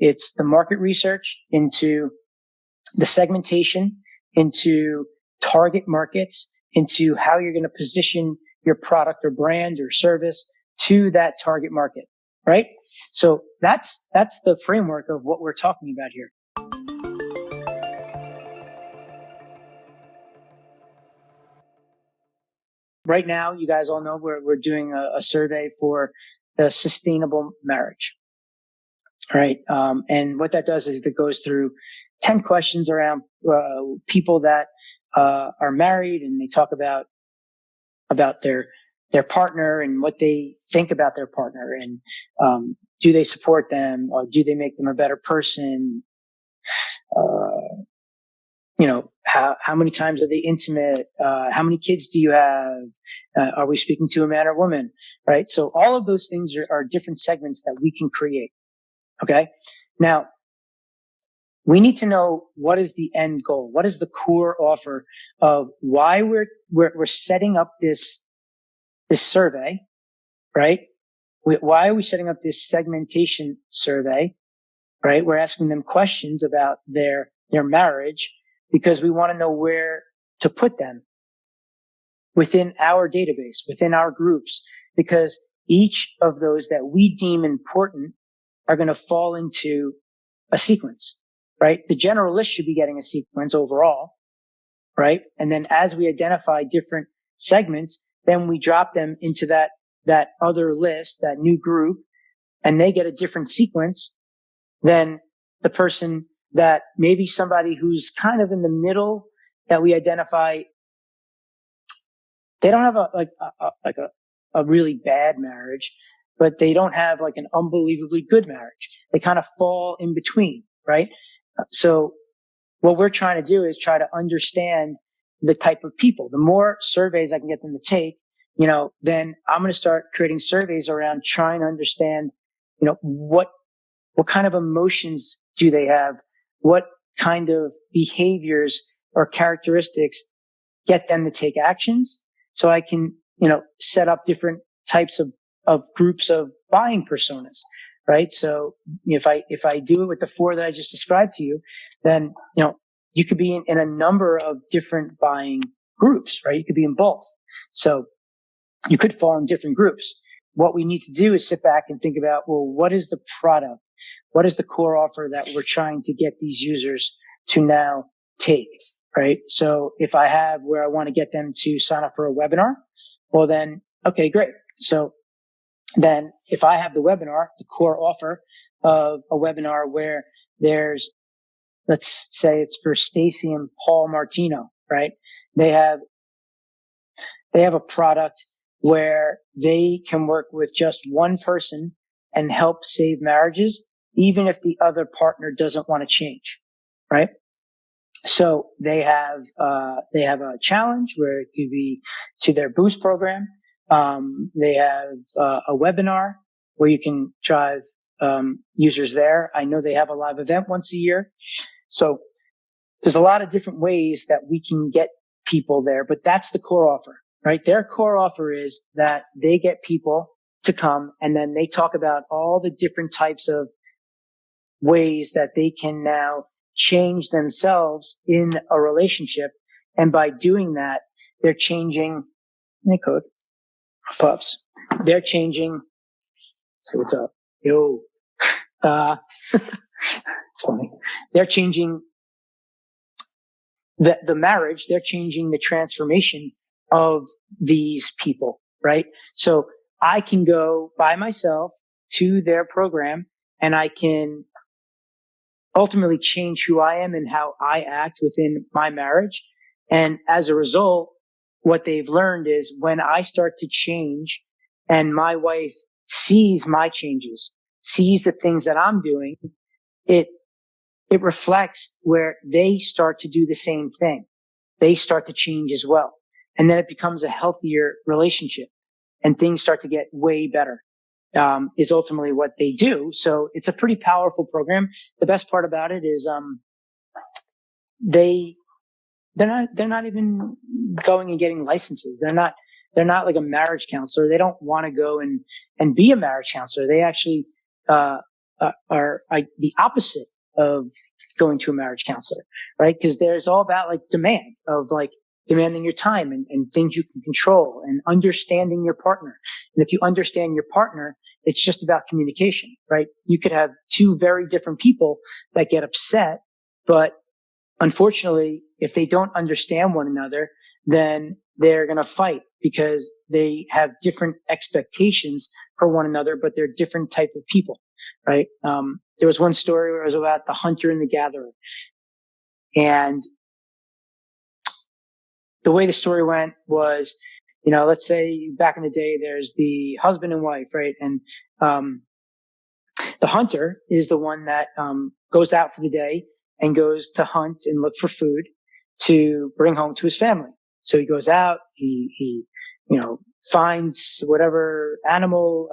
It's the market research into the segmentation, into target markets, into how you're going to position your product or brand or service to that target market, right? So that's the framework of what we're talking about here. Right now, you guys all know we're doing a survey for the sustainable marriage. All right. And what that does is it goes through 10 questions around people that are married, and they talk about their partner and what they think about their partner, and do they support them, or do they make them a better person? How many times are they intimate? How many kids do you have? Are we speaking to a man or woman? Right. So all of those things are different segments that we can create. Okay. Now, we need to know what is the end goal. What is the core offer of why we're setting up this survey, right? Why are we setting up this segmentation survey, right? We're asking them questions about their marriage because we want to know where to put them within our database, within our groups, because each of those that we deem important are going to fall into a sequence, right? The general list should be getting a sequence overall, right? And then as we identify different segments, then we drop them into that other list, that new group, and they get a different sequence than the person that maybe somebody who's kind of in the middle that we identify. They don't have a really bad marriage, but they don't have like an unbelievably good marriage. They kind of fall in between, right? So what we're trying to do is try to understand the type of people. The more surveys I can get them to take, then I'm going to start creating surveys around trying to understand, what kind of emotions do they have? What kind of behaviors or characteristics get them to take actions? So I can, set up different types of groups of buying personas, right? So if I do it with the 4 that I just described to you, then, you could be in a number of different buying groups, right? You could be in both. So you could fall in different groups. What we need to do is sit back and think about, well, what is the product? What is the core offer that we're trying to get these users to now take, right? So if I have where I want to get them to sign up for a webinar, well then, okay, great. So then if I have the webinar, the core offer of a webinar where there's, let's say it's for Stacy and Paul Martino, right? They have a product where they can work with just one person and help save marriages, even if the other partner doesn't want to change, right? So they have a challenge where it could be to their boost program. They have a webinar where you can drive users there. I know they have a live event once a year. So there's a lot of different ways that we can get people there, but that's the core offer, right? Their core offer is that they get people to come, and then they talk about all the different types of ways that they can now change themselves in a relationship. And by doing that, they're changing, hey code, pups, they're changing, so what's up? Yo, it's funny. They're changing the marriage, they're changing the transformation of these people, right? So I can go by myself to their program and I can ultimately change who I am and how I act within my marriage. And as a result, what they've learned is when I start to change and my wife sees my changes, sees the things that I'm doing, it reflects where they start to do the same thing. They start to change as well. And then it becomes a healthier relationship and things start to get way better, is ultimately what they do. So it's a pretty powerful program. The best part about it is, they're not even going and getting licenses. They're not like a marriage counselor. They don't want to go and be a marriage counselor. They actually, the opposite of going to a marriage counselor, right? Because there's all about like demand of like demanding your time and things you can control and understanding your partner. And if you understand your partner, it's just about communication, right? You could have two very different people that get upset, but unfortunately, if they don't understand one another, then they're going to fight because they have different expectations for one another, but they're different type of people, right? There was one story where it was about the hunter and the gatherer. And the way the story went was, let's say back in the day, there's the husband and wife, right? And, the hunter is the one that, goes out for the day and goes to hunt and look for food to bring home to his family. So he goes out, he finds whatever animal,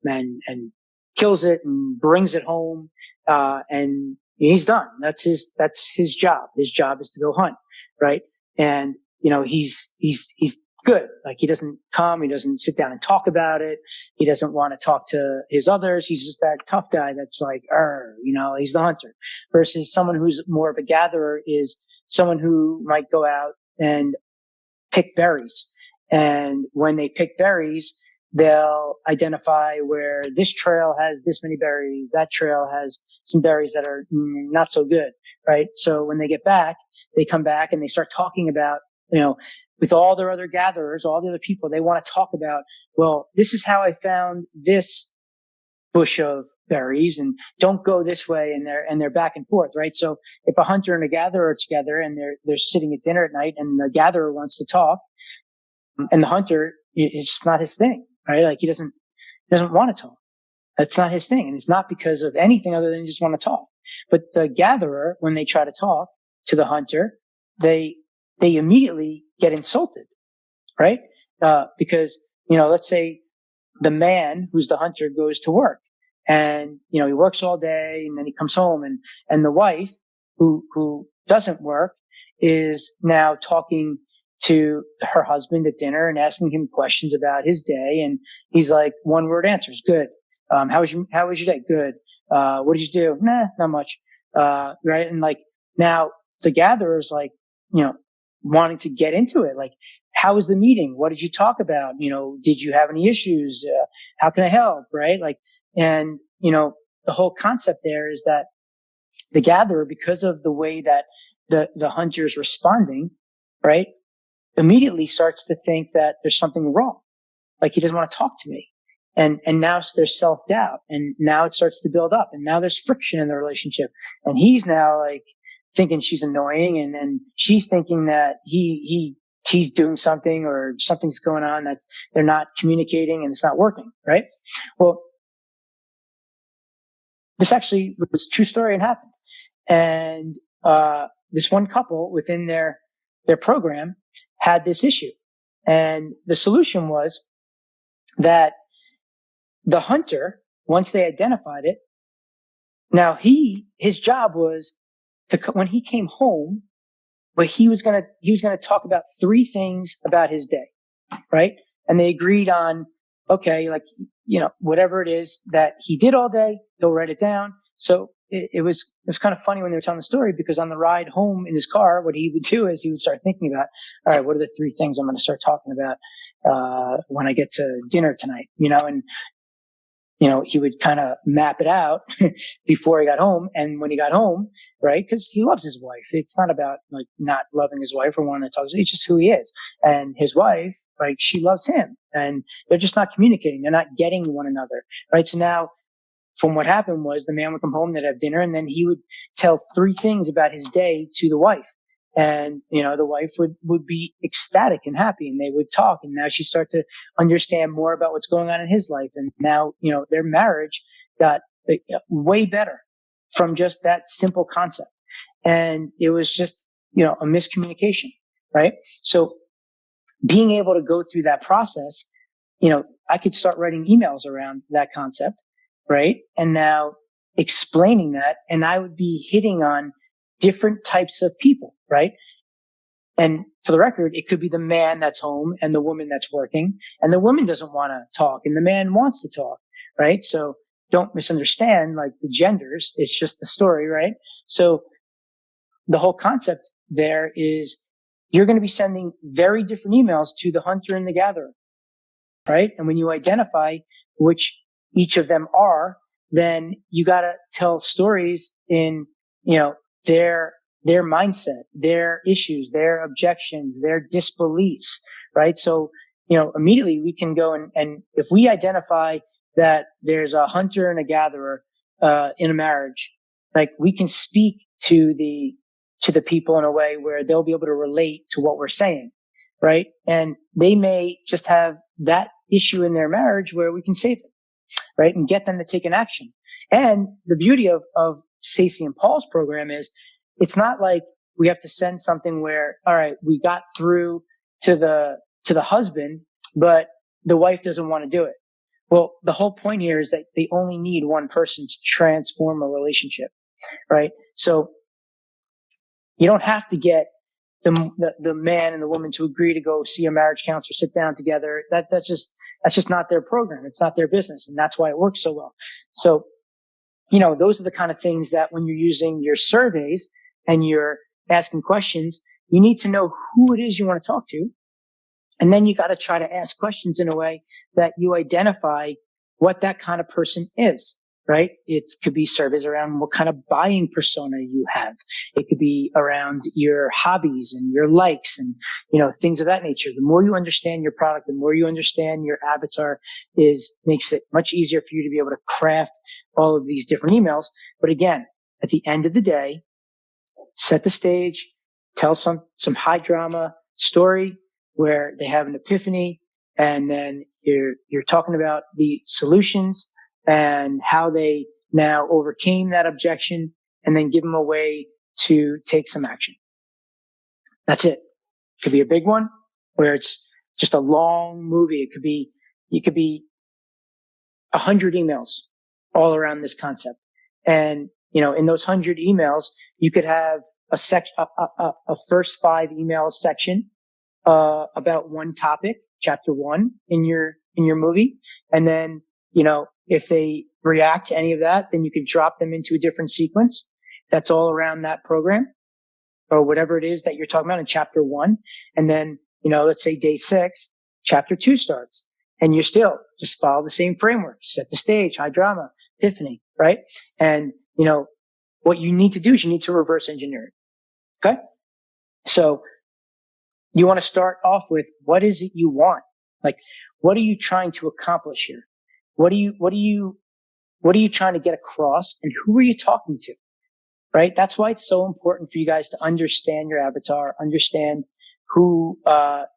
and kills it and brings it home, and he's done. That's his job. His job is to go hunt, right? And, he's good. Like he doesn't sit down and talk about it. He doesn't want to talk to his others. He's just that tough guy that's like, he's the hunter. Versus someone who's more of a gatherer is someone who might go out and pick berries. And when they pick berries, they'll identify where this trail has this many berries, that trail has some berries that are not so good, right? So when they get back, they come back and they start talking about, with all their other gatherers, all the other people, they want to talk about, well, this is how I found this bush of berries, and don't go this way, and they're back and forth, right? So if a hunter and a gatherer are together and they're sitting at dinner at night and the gatherer wants to talk and the hunter, it's not his thing, right? Like he doesn't want to talk. That's not his thing. And it's not because of anything other than he just want to talk. But the gatherer, when they try to talk to the hunter, they immediately get insulted, right? Because, let's say the man who's the hunter goes to work and, he works all day and then he comes home and the wife who doesn't work is now talking to her husband at dinner and asking him questions about his day. And he's like, one word answers, good. How was your day? Good. What did you do? Nah, not much. Right. And like now the gatherer's like, wanting to get into it. Like, how was the meeting? What did you talk about? Did you have any issues? How can I help? Right. Like, and, the whole concept there is that the gatherer, because of the way that the hunter is responding, right, immediately starts to think that there's something wrong. Like he doesn't want to talk to me. And now there's self-doubt and now it starts to build up and now there's friction in the relationship. And he's now like thinking she's annoying and she's thinking that he's doing something or something's going on that they're not communicating and it's not working, right? Well, this actually was a true story and happened. And, this one couple within their program had this issue. And the solution was that the hunter, once they identified it, now his job was to, when he came home, but he was going to talk about 3 things about his day, right? And they agreed on, okay, like, whatever it is that he did all day, he'll write it down. So it was kind of funny when they were telling the story because on the ride home in his car, what he would do is he would start thinking about, all right, what are the 3 things I'm going to start talking about, when I get to dinner tonight, and, he would kind of map it out before he got home. And when he got home, right, because he loves his wife. It's not about like not loving his wife or wanting to talk. It's just who he is. And his wife, like she loves him and they're just not communicating. They're not getting one another, right? So now from what happened was the man would come home, they'd have dinner, and then he would tell 3 things about his day to the wife. And, the wife would be ecstatic and happy and they would talk. And now she started to understand more about what's going on in his life. And now, their marriage got way better from just that simple concept. And it was just, a miscommunication, right? So being able to go through that process, I could start writing emails around that concept, right? And now explaining that, and I would be hitting on different types of people, right? And for the record, it could be the man that's home and the woman that's working, and the woman doesn't want to talk and the man wants to talk, right? So don't misunderstand like the genders. It's just the story, right? So the whole concept there is you're going to be sending very different emails to the hunter and the gatherer, right? And when you identify which each of them are, then you got to tell stories in, their mindset, their issues, their objections, their disbeliefs, right? So, immediately we can go and if we identify that there's a hunter and a gatherer, in a marriage, like we can speak to the people in a way where they'll be able to relate to what we're saying, right? And they may just have that issue in their marriage where we can save it, right? And get them to take an action. And the beauty of Stacey and Paul's program is it's not like we have to send something where, all right, we got through to the husband, but the wife doesn't want to do it. Well, the whole point here is that they only need one person to transform a relationship, right? So you don't have to get the man and the woman to agree to go see a marriage counselor, sit down together. That's just not their program. It's not their business. And that's why it works so well. So, those are the kind of things that when you're using your surveys and you're asking questions, you need to know who it is you want to talk to. And then you got to try to ask questions in a way that you identify what that kind of person is, right? It could be surveys around what kind of buying persona you have. It could be around your hobbies and your likes and, things of that nature. The more you understand your product, the more you understand your avatar makes it much easier for you to be able to craft all of these different emails. But again, at the end of the day, set the stage, tell some high drama story where they have an epiphany, and then you're talking about the solutions and how they now overcame that objection, and then give them a way to take some action. That's it. It could be a big one where it's just a long movie. It could be 100 emails all around this concept. And, in those 100 emails, you could have a first 5 emails section about one topic, chapter 1 in your movie. And then, if they react to any of that, then you could drop them into a different sequence that's all around that program or whatever it is that you're talking about in chapter 1. And then, let's say day 6, chapter 2 starts, and you still just follow the same framework, set the stage, high drama, epiphany, right? And, what you need to do is you need to reverse engineer it. Okay. So you want to start off with what is it you want? Like, what are you trying to accomplish here? What are you trying to get across, and who are you talking to? Right? That's why it's so important for you guys to understand your avatar, understand who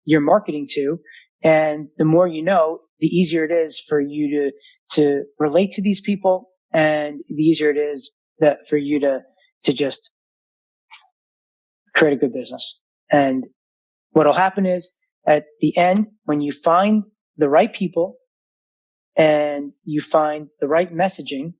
you're marketing to. And the more you know, the easier it is for you to relate to these people, and the easier it is for you to just create a good business. And what'll happen is at the end, when you find the right people and you find the right messaging,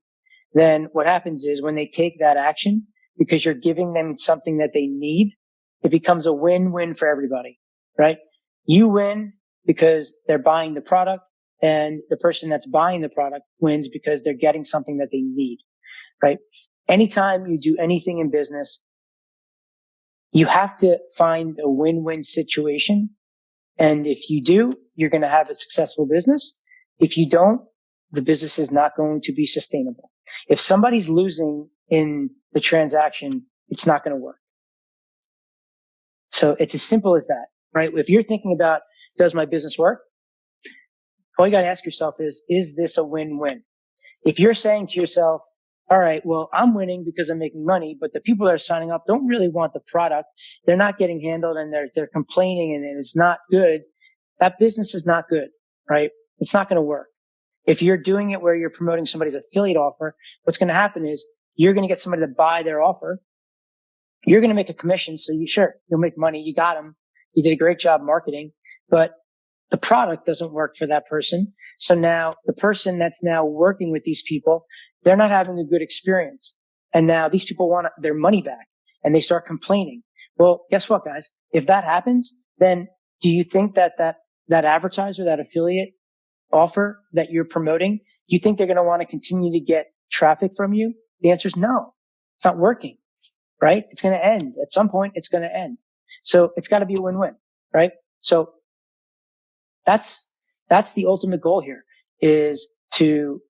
then what happens is when they take that action, because you're giving them something that they need, it becomes a win-win for everybody, right? You win because they're buying the product, and the person that's buying the product wins because they're getting something that they need, right? Anytime you do anything in business, you have to find a win-win situation. And if you do, you're going to have a successful business. If you don't, the business is not going to be sustainable. If somebody's losing in the transaction, it's not going to work. So it's as simple as that, right? If you're thinking about, does my business work? All you got to ask yourself is this a win-win? If you're saying to yourself, all right, well, I'm winning because I'm making money, but the people that are signing up don't really want the product. They're not getting handled, and they're complaining, and it's not good. That business is not good, right? It's not going to work. If you're doing it where you're promoting somebody's affiliate offer, what's going to happen is you're going to get somebody to buy their offer. You're going to make a commission. So you'll make money. You got them. You did a great job marketing, but the product doesn't work for that person. So now the person that's now working with these people, they're not having a good experience. And now these people want their money back, and they start complaining. Well, guess what, guys? If that happens, then do you think that advertiser, that affiliate offer that you're promoting, you think they're going to want to continue to get traffic from you? The answer is no. It's not working, right? It's going to end. At some point, it's going to end. So it's got to be a win-win, right? So that's the ultimate goal here, is to,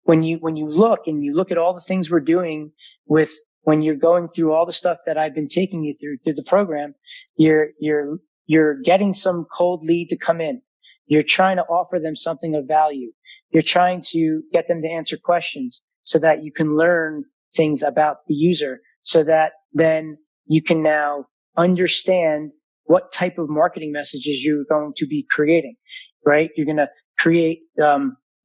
when you look at all the things we're doing with, when you're going through all the stuff that I've been taking you through the program, you're getting some cold lead to come in. You're trying to offer them something of value. You're trying to get them to answer questions so that you can learn things about the user, so that then you can now understand what type of marketing messages you're going to be creating, right? You're going to create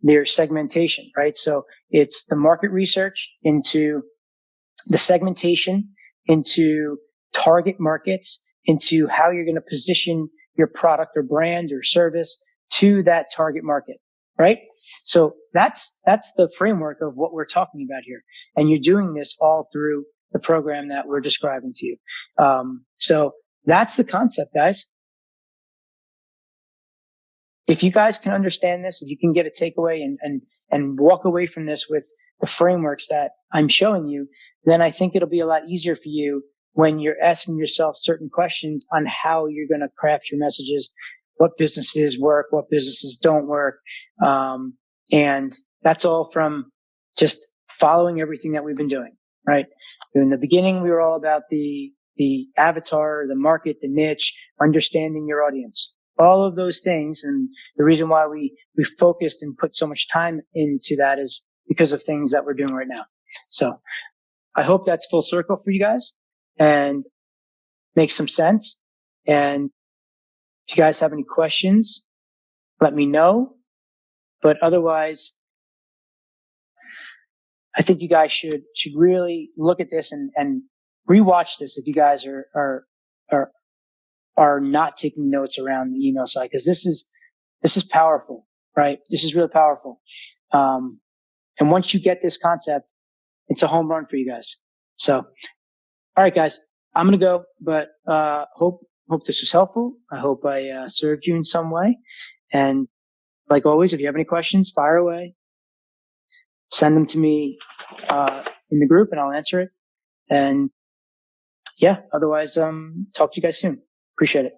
their segmentation, right? So it's the market research into the segmentation, into target markets, into how you're going to position your product or brand or service to that target market, right? So that's the framework of what we're talking about here. And you're doing this all through the program that we're describing to you. So that's the concept, guys. If you guys can understand this, if you can get a takeaway and walk away from this with the frameworks that I'm showing you, then I think it'll be a lot easier for you when you're asking yourself certain questions on how you're going to craft your messages, what businesses work, what businesses don't work. And that's all from just following everything that we've been doing, right? In the beginning, we were all about the avatar, the market, the niche, understanding your audience, all of those things. And the reason why we focused and put so much time into that is because of things that we're doing right now. So I hope that's full circle for you guys and makes some sense. And if you guys have any questions, let me know. But otherwise, I think you guys should really look at this and rewatch this if you guys are not taking notes around the email side, because this is powerful, right? This is really powerful. And once you get this concept, it's a home run for you guys. So, all right, guys, I'm going to go, but, hope this was helpful. I hope I, served you in some way. And like always, if you have any questions, fire away, send them to me, in the group and I'll answer it. And yeah, otherwise, talk to you guys soon. Appreciate it.